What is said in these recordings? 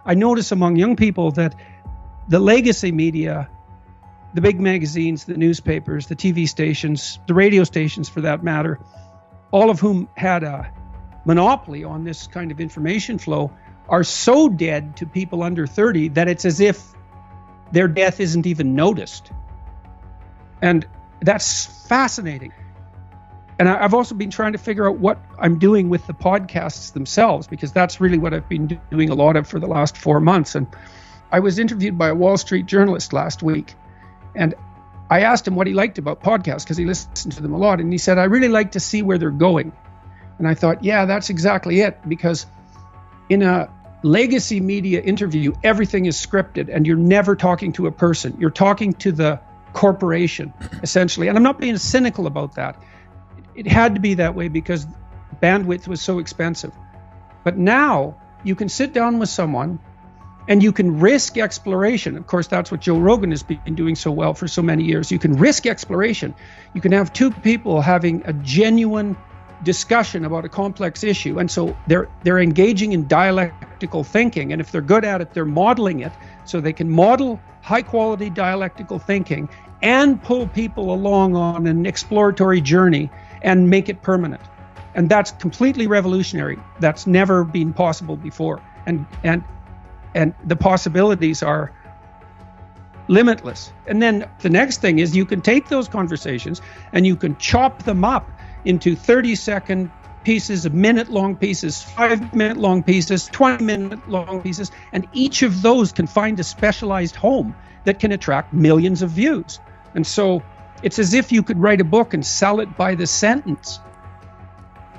I notice among young people that the legacy media, the big magazines, the newspapers, the TV stations, the radio stations for that matter, all of whom had a monopoly on this kind of information flow, are so dead to people under 30 that it's as if their death isn't even noticed. And that's fascinating. And I've also been trying to figure out what I'm doing with the podcasts themselves, because that's really what I've been doing a lot of for the last 4 months. And I was interviewed by a Wall Street journalist last week, and I asked him what he liked about podcasts, because he listened to them a lot. And he said, I really like to see where they're going. And I thought, yeah, that's exactly it. Because in a legacy media interview, everything is scripted and you're never talking to a person. You're talking to the corporation, essentially. And I'm not being cynical about that. It had to be that way because bandwidth was so expensive. But now you can sit down with someone and you can risk exploration. Of course, that's what Joe Rogan has been doing so well for so many years. You can risk exploration. You can have two people having a genuine discussion about a complex issue. And so they're engaging in dialectical thinking. And if they're good at it, they're modeling it. So they can model high quality dialectical thinking and pull people along on an exploratory journey and make it permanent. And that's completely revolutionary. That's never been possible before. And the possibilities are limitless. And then the next thing is you can take those conversations and you can chop them up into 30-second pieces, minute-long pieces, 5-minute-long pieces, 20-minute-long pieces, and each of those can find a specialized home that can attract millions of views. And so it's as if you could write a book and sell it by the sentence.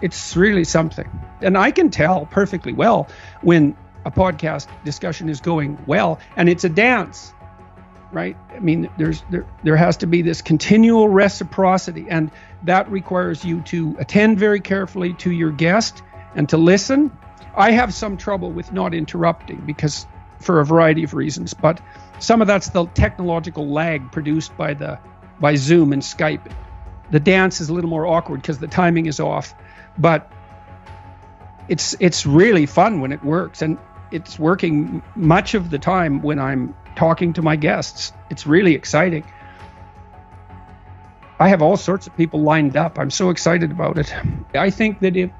It's really something. And I can tell perfectly well when a podcast discussion is going well, and it's a dance, right? I mean, there has to be this continual reciprocity, and that requires you to attend very carefully to your guest and to listen. I have some trouble with not interrupting because for a variety of reasons, but some of that's the technological lag produced by Zoom and Skype. The dance is a little more awkward because the timing is off, but it's really fun when it works, and it's working much of the time when I'm talking to my guests. It's really exciting. I have all sorts of people lined up. I'm so excited about it. I think that if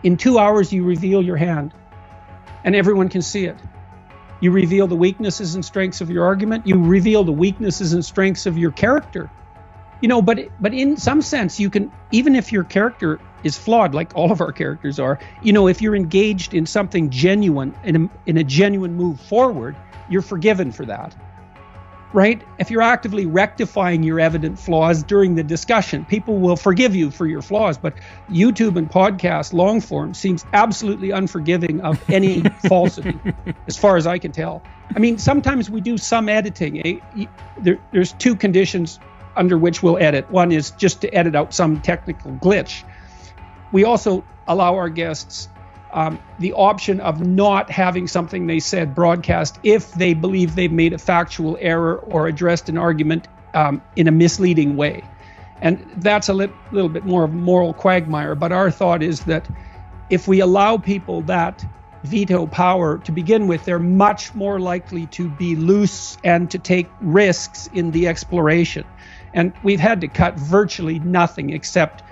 in 2 hours you reveal your hand and everyone can see it, you reveal the weaknesses and strengths of your argument, you reveal the weaknesses and strengths of your character. You know, but in some sense you can, even if your character is flawed, like all of our characters are, you know, if you're engaged in something genuine, in a genuine move forward, you're forgiven for that. Right? If you're actively rectifying your evident flaws during the discussion, people will forgive you for your flaws. But YouTube and podcast long form seems absolutely unforgiving of any falsity, as far as I can tell. I mean, sometimes we do some editing. There's two conditions under which we'll edit. One is just to edit out some technical glitch. We also allow our guests the option of not having something they said broadcast if they believe they've made a factual error or addressed an argument in a misleading way. And that's a little bit more of a moral quagmire, but our thought is that if we allow people that veto power to begin with, they're much more likely to be loose and to take risks in the exploration. And we've had to cut virtually nothing except,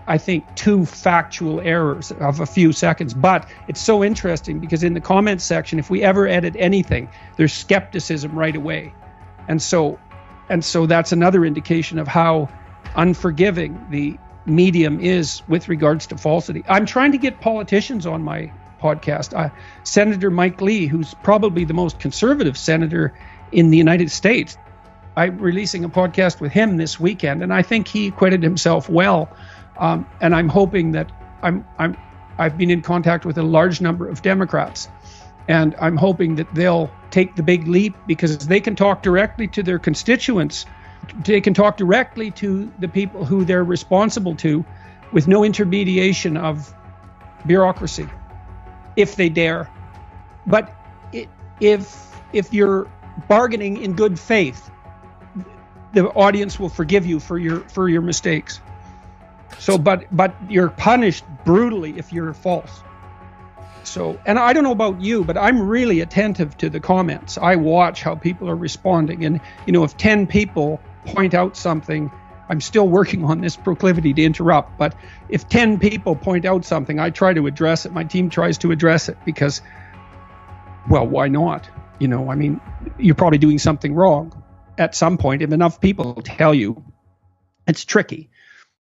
I think, 2 factual errors of a few seconds. But it's so interesting because in the comments section, if we ever edit anything, there's skepticism right away. And so that's another indication of how unforgiving the medium is with regards to falsity. I'm trying to get politicians on my podcast. Senator Mike Lee, who's probably the most conservative senator in the United States. I'm releasing a podcast with him this weekend, and I think he acquitted himself well. And I'm hoping that I've been in contact with a large number of Democrats, and I'm hoping that they'll take the big leap because they can talk directly to their constituents. They can talk directly to the people who they're responsible to with no intermediation of bureaucracy, if they dare. But if you're bargaining in good faith, the audience will forgive you for your mistakes. So, but you're punished brutally if you're false. So, and I don't know about you, but I'm really attentive to the comments. I watch how people are responding. And, if 10 people point out something, I'm still working on this proclivity to interrupt. But if 10 people point out something, I try to address it. My team tries to address it because, well, why not? You're probably doing something wrong at some point. If enough people tell you, it's tricky.